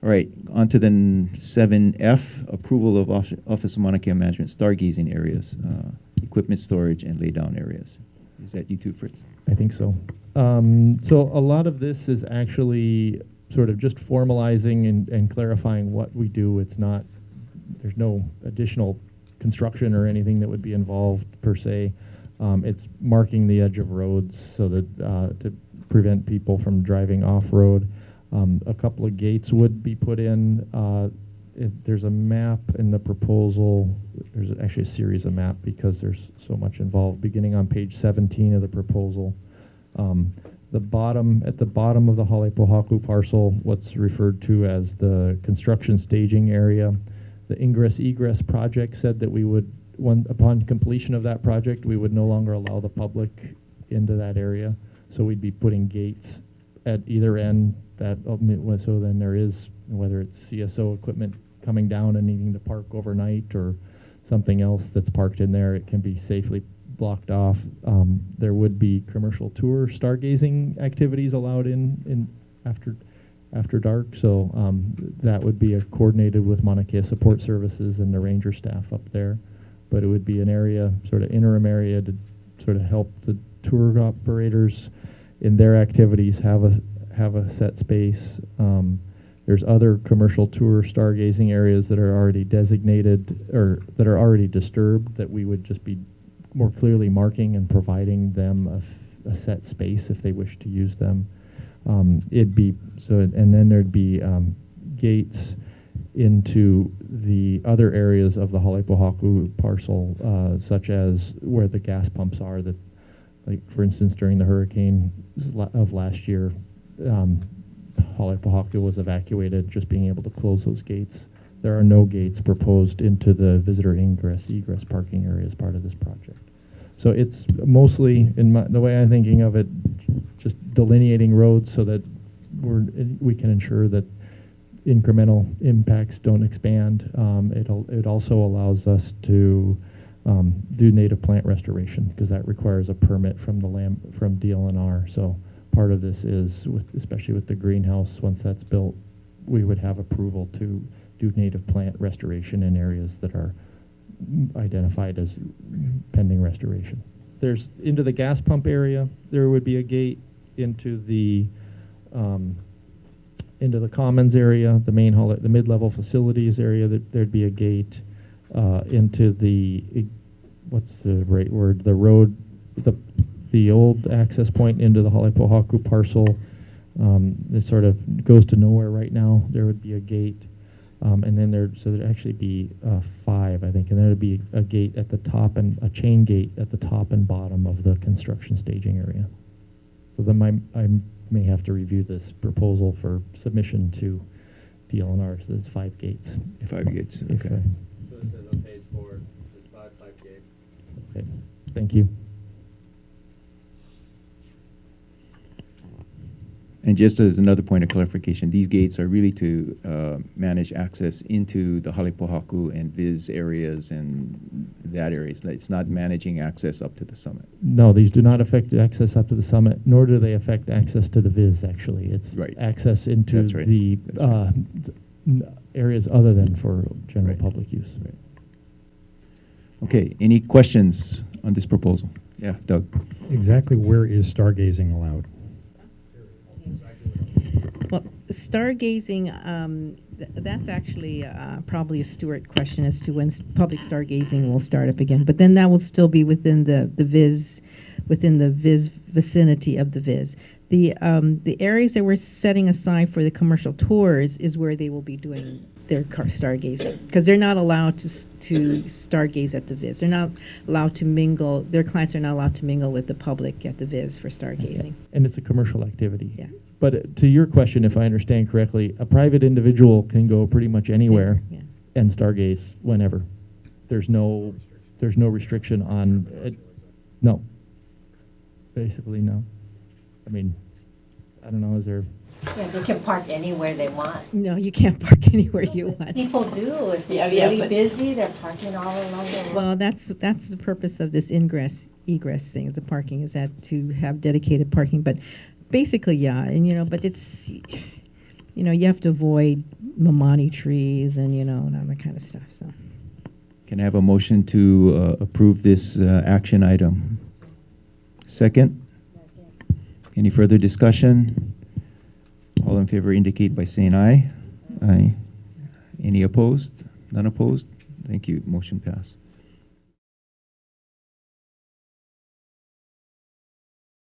All right, on to the 7F, approval of Office of Mauna Kea Management stargazing areas, equipment storage and laydown areas. Is that you too, Fritz? I think so. So a lot of this is actually sort of just formalizing and clarifying what we do. It's not, there's no additional construction or anything that would be involved per se. It's marking the edge of roads so that to prevent people from driving off-road. A couple of gates would be put in. There's a map in the proposal. There's actually a series of maps because there's so much involved. Beginning on page 17 of the proposal, at the bottom of the Halepohaku parcel, what's referred to as the construction staging area, the ingress-egress project said that we would, upon completion of that project, we would no longer allow the public into that area. So we'd be putting gates at either end. So then there is, whether it's CSO equipment coming down and needing to park overnight or something else that's parked in there, it can be safely blocked off. There would be commercial tour stargazing activities allowed in after dark, so that would be coordinated with Mauna Kea Support Services and the ranger staff up there. But it would be an area, sort of interim area, to sort of help the tour operators in their activities have a set space. There's other commercial tour stargazing areas that are already designated or that are already disturbed that we would just be more clearly marking and providing them a set space if they wish to use them. It'd be so, and then there'd be gates into the other areas of the Halepohaku parcel, such as where the gas pumps are. That, like for instance, during the hurricane of last year, Halepohaku was evacuated. Just being able to close those gates. There are no gates proposed into the visitor egress parking area as part of this project. So it's mostly, the way I'm thinking of it, just delineating roads so that we can ensure that incremental impacts don't expand. It also allows us to do native plant restoration because that requires a permit from from DLNR. So part of this is, especially with the greenhouse, once that's built, we would have approval to do native plant restoration in areas that are identified as pending restoration. There's into the gas pump area. There would be a gate into the commons area, the main hall, the mid-level facilities area. There'd be a gate into the what's the right word? The road, the old access point into the Halepohaku parcel. This sort of goes to nowhere right now. There would be a gate. And then there'd actually be 5, I think, and there'd be a gate at the top and a chain gate at the top and bottom of the construction staging area. So then I may have to review this proposal for submission to DLNR. So there's 5 gates. 5 gates. Okay. So it says on page 4, there's 5 gates. Okay. Thank you. And just as another point of clarification, these gates are really to manage access into the Halepohaku and Viz areas and that area. It's not managing access up to the summit. No, these do not affect access up to the summit, nor do they affect access to the Viz, actually. It's access into the areas other than for general public use. Right. Okay, any questions on this proposal? Yeah, Doug. Exactly where is stargazing allowed? Well, stargazing, that's actually probably a Stewart question as to when public stargazing will start up again. But then that will still be within the Viz, within the Viz vicinity of the Viz. The areas that we're setting aside for the commercial tours is where they will be doing their stargazing, because they're not allowed to stargaze at the Viz. They're not allowed to mingle. Their clients are not allowed to mingle with the public at the Viz for stargazing. Okay. And it's a commercial activity. Yeah. But to your question, if I understand correctly, a private individual can go pretty much anywhere and stargaze whenever. There's no restriction on it. No. Basically, no. I mean, I don't know, is there... Yeah, they can park anywhere they want. No, you can't park anywhere you want. People do. If they're really busy, they're parking all along the road. Well, that's the purpose of this egress thing, the parking, is that to have dedicated parking. But basically, yeah, and but it's, you have to avoid mamani trees and, and all that kind of stuff, so. Can I have a motion to approve this action item? Second? Any further discussion? All in favor indicate by saying aye. Aye. Any opposed? None opposed? Thank you. Motion passed.